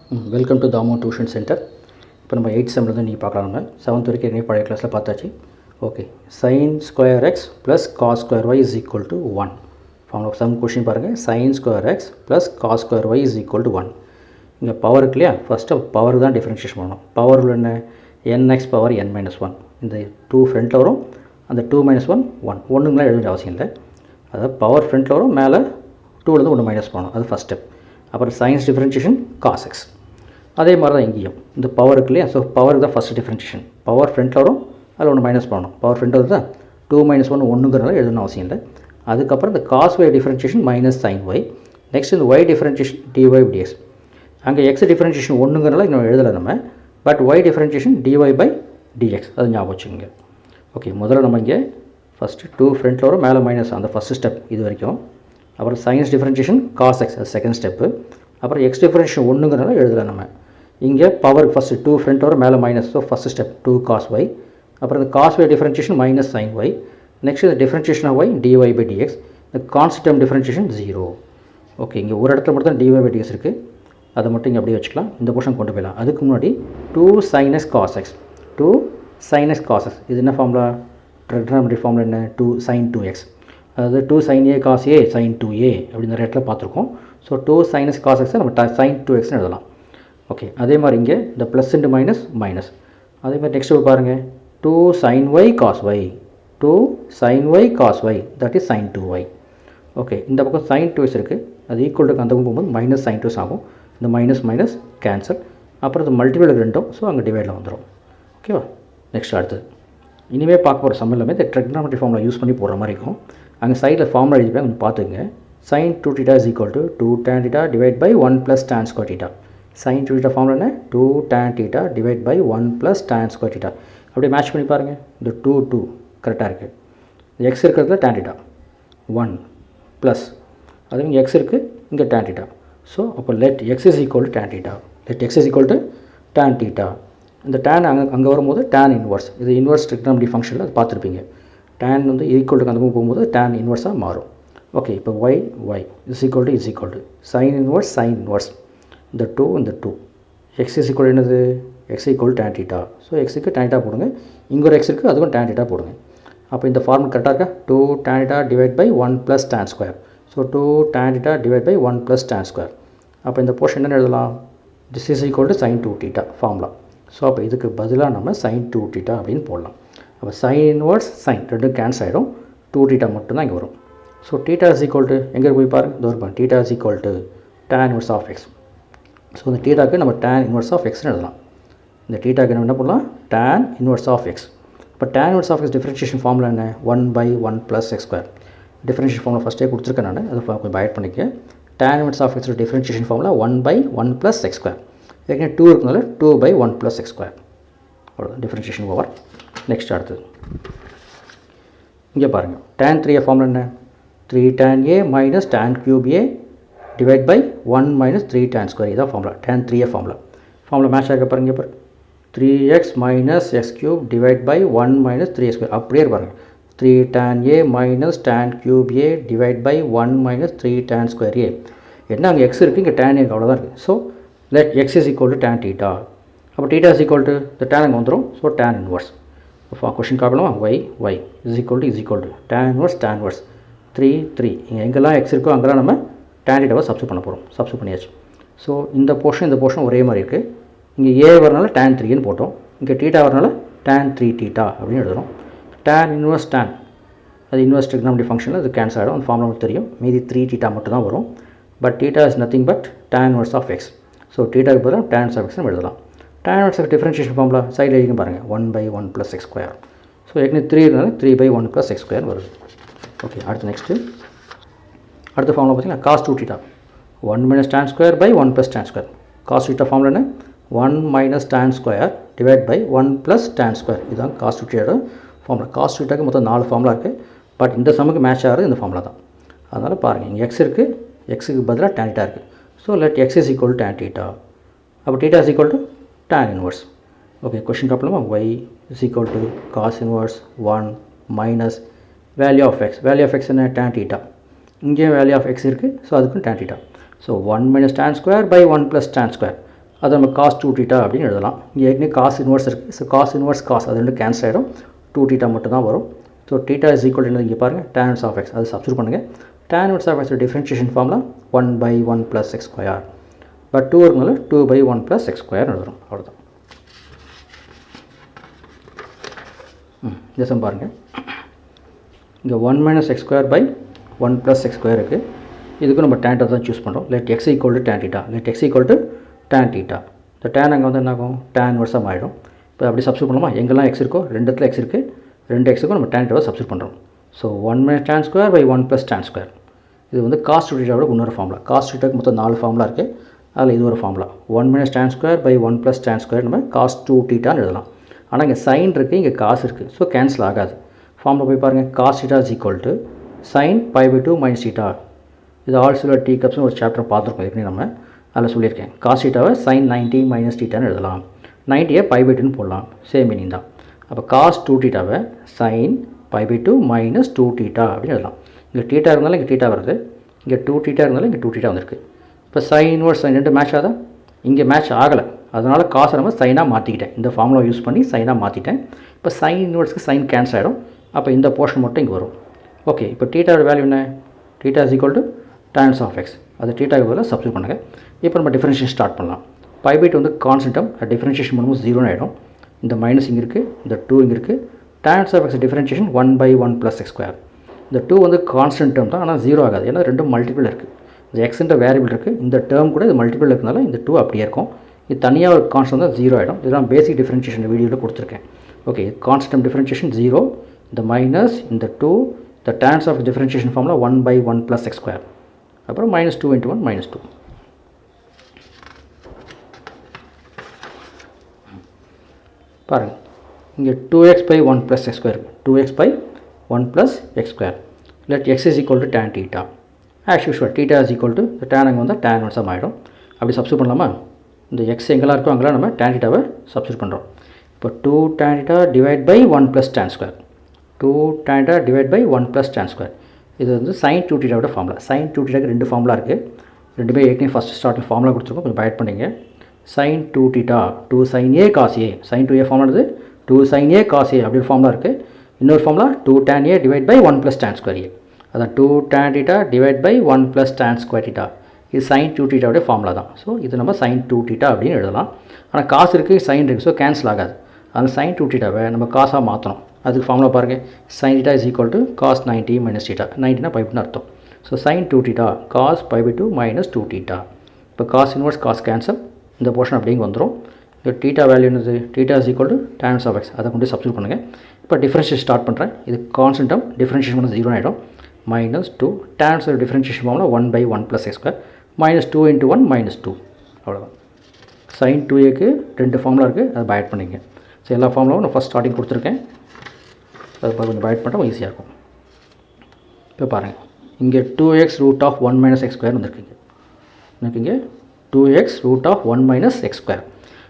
Welcome to Thamo tuition centre. இப்போ நம்ம 8th செம்மில் தான் நீங்கள் பார்க்கலாம். நம்ம 7th வரைக்கும் ஏற்கனவே பழைய கிளாஸில் பார்த்தாச்சு. Okay, sin square x plus cos square y is equal to 1. Form of sum question பாருங்கள். sin square x plus cos square y is equal to 1. இங்கே பவர் இருக்கு இல்லையா, ஃபஸ்ட்டு பவர் தான் டிஃப்ரென்ஷியேஷன் பண்ணணும். பவர் என்ன, nx பவர் n மைனஸ் 1. இந்த 2 ஃப்ரண்ட்டில் வரும், அந்த 2 மைனஸ் 1 1 ஒன்றுங்களாம் எழுத அவசியம் இல்லை. அதாவது பவர் ஃப்ரண்ட்டில் வரும், மேலே 2லேருந்து 1 மைனஸ் பண்ணணும், அது ஃபஸ்ட் ஸ்டெப். அப்புறம் சயின்ஸ் டிஃப்ரென்ஷியேஷன் காஸ் எக்ஸ். அதே மாதிரி தான் இங்கேயும் இந்த பவர் இருக்கு இல்லையா, ஸோ பவருக்கு தான் ஃபஸ்ட் டிஃப்ரென்ஷியேஷன். பவர் ஃப்ரண்ட்டில் வரும், அதில் 1 மைனஸ் பண்ணணும். பவர் ஃப்ரண்ட்டில் தான் 2 மைனஸ் 1 ஒன்றுங்கிறனால எழுதணும் அவசியம் இல்லை. அதுக்கப்புறம் இந்த cos Y differentiation minus sine Y. Next இந்த ஒய் டிஃப்ரென்ஷியேஷன் டிஒய் டிஎக்ஸ். அங்கே எக்ஸ் டிஃப்ரென்ஷியேஷன் ஒன்றுங்கிறனால இன்னும் எழுதலை நம்ம, but y differentiation dy by dx, அது ஞாபகம் வச்சுக்கோங்க. ஓகே, முதல்ல நம்ம இங்கே ஃபஸ்ட்டு 2 ஃப்ரண்ட்டில் வரும், மேலே மைனஸ், அந்த ஃபஸ்ட்டு ஸ்டெப் இது வரைக்கும். அப்புறம் சயின்ஸ் டிஃப்ரென்ஷியேஷன் காஸ் எக்ஸ், அது செகண்ட் ஸ்டெப்பு. அப்புறம் எக்ஸ் டிஃப்ரென்ஷியேஷன் ஒன்றுங்கிறனால எழுதலை நம்ம. இங்கே பவர் ஃபஸ்ட்டு 2 ஃப்ரண்ட் வரும், மேலே minus, so first step 2 cos Y. அப்புறம் இந்த cos Y differentiation minus sine Y. Next இந்த differentiation of Y DY by DX. இந்த கான்ஸ்டன்ட் டிஃப்ரென்ஷியேஷன் 0. ஓகே, இங்கே ஒரு இடத்துல மட்டும் தான் டிஒய் பை டிஎக்ஸ் இருக்குது, அதை மட்டும் இங்கே அப்படியே வச்சுக்கலாம். இந்த போர்ஷன் கொண்டு போயிடலாம். அதுக்கு முன்னாடி 2 sin x cos x, 2 sin x cos x, இது என்ன ஃபார்முலா, ட்ரிகோனோமெட்ரி ஃபார்முலா என்ன, 2 sin 2x. அதாவது 2 sin a cos a sin 2a அப்படி நிறைய இடத்துல பார்த்துருக்கோம். So 2 sin x cos x நம்ம sin 2xன்னு எழுதலாம். ஓகே, அதே மாதிரி இங்கே இந்த ப்ளஸ் இன்ட்டு மைனஸ் மைனஸ். அதே மாதிரி நெக்ஸ்ட் பாருங்கள், 2 sin y cos y, 2 sin y cos y, that is sin 2y. Okay, இந்த பக்கம் sin 2x இருக்குது, அது ஈக்குவல் டு அந்த பக்கம் போகும்போது மைனஸ் sin 2x ஆகும். இந்த மைனஸ் மைனஸ் கேன்சல். அப்புறம் இது மல்டிபிள் ரெண்டும், ஸோ அங்கே டிவைடில் வந்துடும். ஓகேவா, நெக்ஸ்ட் அடுத்தது இனிமேல் பார்க்க போகிற சம் எல்லாமே இந்த ட்ரிகோனோமெட்ரி ஃபார்முலா யூஸ் பண்ணி போடுற மாதிரி இருக்கும். அங்கே சைடில் ஃபார்முலா எழுதிப்பேன், கொஞ்சம் பார்த்துங்க. sin 2 θ is equal to 2 tan θ divided by 1 plus tan square θ. sin 2 θ formula என்ன, 2 tan θ divided by 1 plus tan square θ. அப்படியே மேட்ச் பண்ணி பாருங்கள். இந்த 2 கரெக்டாக இருக்குது. எக்ஸ் இருக்கிறதுல tan θ 1 ப்ளஸ், அது இங்கே எக்ஸ் இருக்குது, இங்கே tan θ. ஸோ அப்போ let X is equal to tan θ. Let X is equal to tan θ. இந்த tan அங்கே வரும்போது tan இன்வர்ஸ், இது இன்வர்ஸ் ட்ரிகோனோமெட்ரி ஃபங்க்ஷனில் அது பார்த்துருப்பீங்க. tan வந்து ஈக்குவல் டு அந்த போகும்போது tan இன்வர்ஸாக மாறும். ஓகே, இப்போ y is equal to sin inverse இந்த 2 இந்த 2. எக்ஸ் இஸ் ஈக்குவல் என்னது, எக்ஸ் ஈக்குவல் tan θ. ஸோ எக்ஸுக்கு tan θ போடுங்க, இங்கே ஒரு எக்ஸ் இருக்குது, அதுக்கும் tan θ போடுங்க. அப்போ இந்த ஃபார்முலா கரெக்டாக இருக்கா, 2 tan θ divide by 1 plus tan square. So 2 tan θ divide by 1 plus tan square. அப்போ இந்த போர்ஷன் என்ன எழுதலாம், this is equal to sin 2 θ formula. So அப்போ இதுக்கு பதிலாக நம்ம sin 2 θ அப்படின்னு போடலாம். அப்போ sin இன்வர்ஸ் sin ரெண்டும் கேன்சல் ஆகிடும், 2 θ மட்டும்தான் இங்கே வரும். ஸோ θ இஸ் ஈக்குவல் டு எங்கே போய் பாருங்க, தோறுபாங்க, θ is equal to tan inverse of X. So இந்த θக்கு நம்ம tan இன்வர்ஸ் ஆஃப் எக்ஸ்னு எழுதலாம். இந்த θக்கு நம்ம என்ன பண்ணலாம், tan இன்வர்ஸ் ஆஃப் எக்ஸ். இப்போ tan inverse of x differentiation formula என்ன, 1 by 1 plus X square. Differentiation formula ஃபஸ்ட்டே கொடுத்துருக்கேன் நான், அதை கொஞ்சம் ஆட் பண்ணிக்க. tan இன்வர்ஸ் ஆஃப் எக்ஸோட differentiation formula 1 by 1 plus X square. ஏற்கனவே 2 இருக்கிறதுனால 2 by 1 ப்ளஸ் எக்ஸ் ஸ்கொயர். அவ்வளோதான் டிஃப்ரென்ஷியேஷன் ஓவர். நெக்ஸ்ட் அடுத்தது இங்கே பாருங்கள், tan 3a ஃபார்முலா என்ன, 3 tan a minus tan cube a divide by 1 minus 3 tan square. இதான் formula, tan 3a formula match ஆக பாருங்க. பாரு 3x minus X cube divide by 1 minus 3 square. அப்படியே பாருங்கள், 3 tan a minus tan cube a divide by 1 minus 3 tan square a. என்ன அங்கே X இருக்குது, இங்கே tan a அவ்வளோதான் இருக்குது. So let X is equal to tan θ. அப்போ θ இஸ் ஈக்குவல் டு இந்த tan அங்கே வந்துடும். So tan inverse. கொஷின் பார்க்கலாமா, y is equal to tan inverse 3 இங்கே எங்கெல்லாம் எக்ஸ் இருக்கோ அங்கெல்லாம் நம்ம tan θவை சப்ஸ்டியூட் பண்ண போகிறோம். சப்ஸ்டியூட் பண்ணியாச்சு. ஸோ இந்த போர்ஷன் ஒரே மாதிரி இருக்குது. இங்கே a வரனால tan 3ன்னு போட்டோம், இங்கே θ வரனால tan 3θ அப்படின்னு எழுதுகிறோம். tan இன்வர்ஸ் tan, அது இன்வர்ஸ் ட்ரிகோனோமெட்ரி ஃபங்க்ஷனில் அது கேன்சல் ஆகிடும், அந்த ஃபார்முலா தெரியும். மீதி 3θ மட்டும் தான் வரும். But θ is nothing but tan inverse of X. So θக்கு பதிலாக tan இன்வர்ஸ் ஆஃப் எக்ஸ்னு எழுதலாம். tan inverse of differentiation formula சைடில் எழுதிங்க பாருங்கள், 1 by 1 plus X square. So ஏற்கனவே 3 இருந்தாலும் 3 by 1 ப்ளஸ் எக்ஸ் ஸ்கொயர் வருது. ஓகே, அடுத்த ஃபார்முலா பார்த்தீங்கன்னா cos 2θ 1 minus tan square by 1 plus tan square. cos 2θ formula என்ன, 1 minus tan square divide by 1 plus tan square. இதுதான் cos 2θ ஃபார்முலா. cos 2θக்கு மொத்தம் 4 formula இருக்குது, பட் இந்த சமுக்கு மேட்ச் ஆகிறது இந்த ஃபார்முலா தான். அதனால் பாருங்கள், இங்கே எக்ஸ் இருக்குது, எக்ஸுக்கு பதிலாக tan θ இருக்குது. So let X is equal to tan θ. அப்போ θ is equal to tan inverse. Okay, question பார்க்கலாமா, y is equal to cos inverse 1 minus value of X. Value of X என்ன, tan θ. இங்கேயும் வேல்யூ ஆஃப் எக்ஸ் இருக்குது, so அதுக்கும் tan θ. So 1 minus tan square by 1 plus tan square. அதை நம்ம cos 2 theta அப்படின்னு எழுதலாம். இங்கே ஏற்கனவே காஸ் இன்வர்ஸ் இருக்குது. ஸோ காஸ் இன்வர்ஸ் காஸ் அது ரெண்டு கேன்சல் ஆகிடும். 2 தீட்டா மட்டும் தான் வரும். ஸோ தீட்டா இஸ் ஈக்குவல் என்ன இங்கே பாருங்கள் tan inverse of x அது சப்ஸ்டியூட் பண்ணுங்கள். tan inverse of x differentiation formula 1/1 + x square. But 2 இருக்குனால 2/1 + x ஸ்கொயர் எழுதுறோம். அவ்வளோதான். இந்த சம் பாருங்கள். இங்கே 1 - x square by 1 + x square இருக்குது. இதுக்கு நம்ம tan தான் சூஸ் பண்ணுறோம். Let x = tan theta. Let x = tan theta. இந்த tan அங்கே வந்து என்ன ஆகும்? tan இன்வர்ஸாக ஆகிடும். இப்போ அப்படி சப்ஸ்டியூட் பண்ணலாமா? எங்கெல்லாம் x இருக்கோ ரெண்டு இடத்துல x இருக்குது. ரெண்டு எக்ஸுக்கும் நம்ம tan தீட்டாவை சப்ஸ்டியூட் பண்ணுறோம். So 1 - tan square by 1 + tan square. இது வந்து cos 2 தீட்டாவோட இன்னொரு ஃபார்முலா. cos 2 தீட்டாவுக்கு மொத்தம் 4 ஃபார்முலா இருக்குது. அதில் இது ஒரு formula 1 - tan square by 1 + tan square நம்ம cos 2 தீட்டான்னு எழுதலாம். ஆனால் இங்கே சைன் இருக்குது, இங்கே காசு இருக்குது. ஸோ கேன்சல் ஆகாது. ஃபார்முலா போய் பாருங்கள். cos theta is equal to sin π/2 - theta. இது ஆல் சில்வர் டீ கப்ஸ்னு ஒரு சாப்டர் பார்த்துருக்கோம் ஏற்கனவே நம்ம. அதில் சொல்லியிருக்கேன் cos தீட்டாவை sin 90 - தீட்டான்னு எழுதலாம். 90யை π/2ன்னு போடலாம். சேம் மீனிங் தான். அப்போ cos 2 தீட்டாவை sin π/2 - 2 தீட்டா அப்படின்னு எழுதலாம். இங்கே தீட்டா இருந்தாலும் இங்கே தீட்டா வருது. இங்கே 2 தீட்டா இருந்தாலும் இங்கே 2 தீட்டா வந்திருக்கு. இப்போ sin இன்வர்ஸ் sin ரெண்டு மேட்ச் ஆகுதா? இங்கே மேட்ச் ஆகலை. அதனால் காசை நம்ம சைனாக மாற்றிக்கிட்டேன். இந்த ஃபார்முலா யூஸ் பண்ணி சைனாக மாற்றிட்டேன். இப்போ sin இன்வர்ஸ்க்கு சைன் கேன்சல் ஆகிடும். அப்போ இந்த போர்ஷன் மட்டும் இங்கே வரும். ஓகே. இப்போ தீட்டாவோட வேல்யூ என்ன? Theta is equal to tan inverse of x. அது தீட்டாவுக்கு பதிலாக சப்ஸ்டியூட் பண்ணுங்கள். இப்போ நம்ம டிஃபரன்ஷியேஷன் ஸ்டார்ட் பண்ணலாம். π/2 வந்து கான்ஸ்டன்டம். டிஃபரன்ஷியேஷன் பண்ணும்போது 0 ஆகிடும். இந்த மைனஸ் இங்கே இருக்குது, இந்த 2 இங்கே இருக்குது. tan inverse of x differentiation 1/1 + x square. இந்த 2 வந்து கான்ஸ்டன்ட் டேர்ம் தான், ஆனால் 0 ஆகாது. ஏன்னா ரெண்டும் மல்டிபிள் இருக்குது. இந்த எக்ஸ்ன்ற வேரியபிள் இருக்குது. இந்த டேர்ம் கூட இது மல்டிபிள் இருக்கிறதுனால இந்த 2 அப்படியே இருக்கும். இது தனியாக ஒரு கான்ஸ்டன்ட் தான் 0 ஆகிடும். இதெல்லாம் பேசிக் டிஃபரன்ஷியேஷன் வீடியோவில் கொடுத்துருக்கேன். ஓகே. கான்ஸ்டன்ட் டிஃபரன்ஷியேஷன் 0, இந்த மைனஸ், இந்த 2, இந்த tan inverse of differentiation formula 1/1 + x square. அப்புறம் -2 × 1 -2. பாருங்கள். இங்கே 2x/1 + x square. 2x/1 + x square. Let x is equal to tan theta. As usual theta is equal to இந்த tan அங்கே வந்தால் tan இன்வர்ஸாக ஆகிடும். அப்படி சப்ஸ்டியூட் பண்ணலாமா? இந்த x எங்கெல்லாம் இருக்கோ அங்கெல்லாம் நம்ம tan தீட்டாவை சப்ஸ்டியூட் பண்ணுறோம். இப்போ 2 tan theta divide by 1 + tan square. 2 tan theta divide by 1 + tan square. இது வந்து sin 2 தீட்டாவோட ஃபார்முலா. sin 2 தீட்டாக்கு ரெண்டு ஃபார்முலா இருக்குது. ரெண்டுமே ஏற்கனவே ஃபஸ்ட் ஸ்டார்டிங் ஃபார்முலா கொடுத்துருக்கோம். கொஞ்சம் பயட் பண்ணிங்க. sin 2 theta 2 sin a cos a. sin 2a formula 2 sin a cos a அப்படி ஒரு ஃபார்முலா இருக்குது. இன்னொரு formula 2 tan a divide by 1 + tan square a. அதான் 2 tan theta divide by 1 + tan square theta. இது sin 2 தீட்டாவோட formula தான். So இது நம்ம sin 2 தீட்டா அப்படின்னு எழுதலாம். ஆனால் காசு இருக்குது, சைன் இருக்குது. ஸோ கேன்சல் ஆகாது. அதனால் sin 2 தீட்டாவை நம்ம காசாக மாற்றணும். அதுக்கு ஃபார்முலா பாருங்கள். sin theta is equal to cos 90 - theta. 90னா π/2ன்னு அர்த்தம். So sin 2 theta cos π/2 - 2 theta. இப்போ cos இன்வர்ஸ் cos கேன்சல். இந்த போர்ஷன் அப்படியே வந்துடும். இந்த தீட்டா வேல்யூ என்னது? Theta is equal to tan inverse of x. அதை கொண்டு சப்ஸ்டியூட் பண்ணுங்கள். இப்போ டிஃபரன்ஷியேஷன் ஸ்டார்ட் பண்ணுறேன். இது கான்ஸ்டன்ட் டேர்ம். டிஃபரன்ஷியேஷன் பண்ண 0 ஆகிடும். -2 tan inverse differentiation formula 1/1 + x square. -2 × 1 -2. அவ்வளோதான். sin 2aக்கு ரெண்டு ஃபார்முலா இருக்குது. அதை பயட் பண்ணிங்க. ஸோ எல்லா ஃபார்முலாவும் நான் ஃபஸ்ட் ஸ்டார்டிங் கொடுத்துருக்கேன். அது கொஞ்சம் பயட் பண்ணால் ஈஸியாக இருக்கும். இப்போ பாருங்கள். இங்கே 2x √1 - x ஸ்கொயர் வந்துருக்குங்க. எனக்கு இங்கே 2x √1 - x ஸ்கொயர்.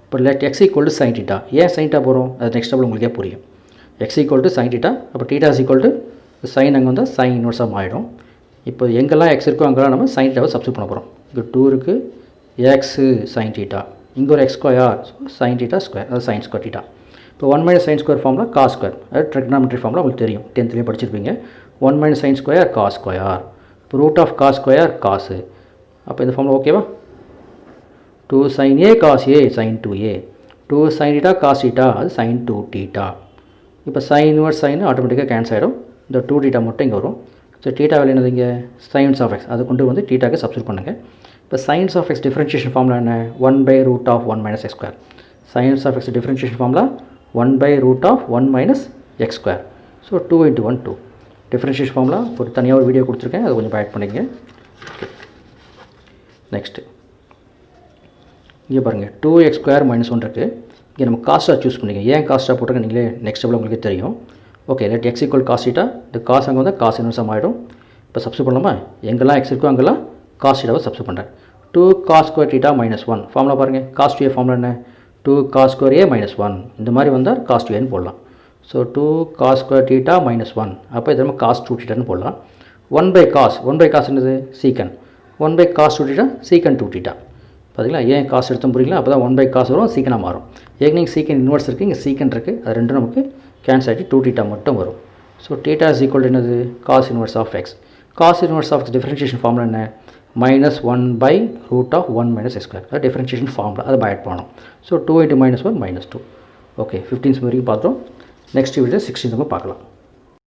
இப்போ let x equal to sin theta. ஏன் sin தீட்டா போகிறோம்? அது நெக்ஸ்ட் ஸ்டெப்பில் உங்களுக்கே புரியும். x equal to sin theta. அப்போ theta is equal to sine அங்கே வந்தால் சைன் இன்வர்ஸாக மாறிடும். இப்போ எங்கெல்லாம் x இருக்கோ அங்கெல்லாம் நம்ம sin தீட்டாவை சப்ஸ்டியூட் பண்ண போகிறோம். இங்கே 2 இருக்குது, x sin தீட்டா. இங்கே ஒரு x square, sin theta square, அது sin ஸ்கொயர் தீட்டா. இப்போ 1 - sin square formula cos square. அது ட்ரிக்னாமெட்ரி ஃபார்முலா உங்களுக்கு தெரியும். 10th படிச்சிருப்பீங்க. 1 - sin ஸ்கொயர் cos ஸ்கொயர். இப்போ √ cos ஸ்கொயர் cos. அப்போ இந்த ஃபார்முலா ஓகேவா? 2 sin a cos a sin 2a. 2 sin theta cos theta, அது sin 2 தீட்டா. இப்போ sin இன்வர்ஸ் sin ஆட்டோமேட்டிக்காக கேன்சல் ஆகிடும். இந்த 2 தீட்டா மட்டும் இங்கே வரும். ஸோ தீட்டா வேல்யூ என்னது? இங்கே sin inverse of x. அதை கொண்டு வந்து தீட்டாக்கு சப்ஸ்டியூட் பண்ணுங்கள். இப்போ sin inverse of x differentiation formula என்ன? 1/√1 - x square. sin inverse of x differentiation formula 1/√1 - x square. So 2 × 1 2. Differentiation formula ஒரு தனியாக ஒரு வீடியோ கொடுத்துருக்கேன். அதை கொஞ்சம் பயட் பண்ணிங்க. நெக்ஸ்ட்டு இங்கே பாருங்கள். 2x² - 1 இருக்குது. இங்கே நம்ம காஸ்ட்டாக சூஸ் பண்ணிங்க. ஏன் காஸ்ட்டாக போட்டிருக்கேன் நீங்களே நெக்ஸ்ட் ஸ்டெப்பில் உங்களுக்கு தெரியும். Okay. Let x equal cos theta. இந்த காஸ் அங்கே வந்தால் காஸ் இன்வர்ஸாக ஆகிடும். இப்போ சப்ஸ்டியூட் பண்ணலாமா? எங்கெல்லாம் x இருக்கோ அங்கெல்லாம் cos தீட்டாவை சப்ஸ்டியூட் பண்ணுறேன். 2 cos ஸ்கொயர் தீட்டா -1. ஃபார்முலா பாருங்கள். cos 2a ஃபார்முலா என்ன? 2 cos ஸ்கொயர் a -1. இந்த மாதிரி வந்தால் cos 2aன்னு போடலாம். So 2 cos square theta -1. அப்போ இது நம்ம cos 2 தீட்டான்னு போடலாம். 1/cos என்னது? சீக்கன். 1/cos 2 தீட்டா சீக்கன் 2 தீட்டா. பார்த்தீங்களா ஏன் காசு எடுத்தோம் புரியுங்களா? அப்போ தான் 1/cos வரும், சீக்கனாக மாறும். ஏற்கனவே சீக்கன் இன்வெர்ஸ் இருக்குது, இங்கே சீக்கன் இருக்குது, அது ரெண்டும் நமக்கு கேன்சல் ஆகிட்டு 2θ மட்டும் வரும். ஸோ θ இஸ் ஈக்குவல் என்னது? Cos inverse of x. Cos inverse of differentiation formula என்ன? -1/√(1 - x². அது டிஃபரன்ஷியேஷன் ஃபார்முலா, அதை ஆட் பண்ணணும். ஸோ 2 × -1 -2. ஓகே, 15th வரைக்கும் பார்த்தோம். நெக்ஸ்ட் வீடியோ 16th பார்க்கலாம்.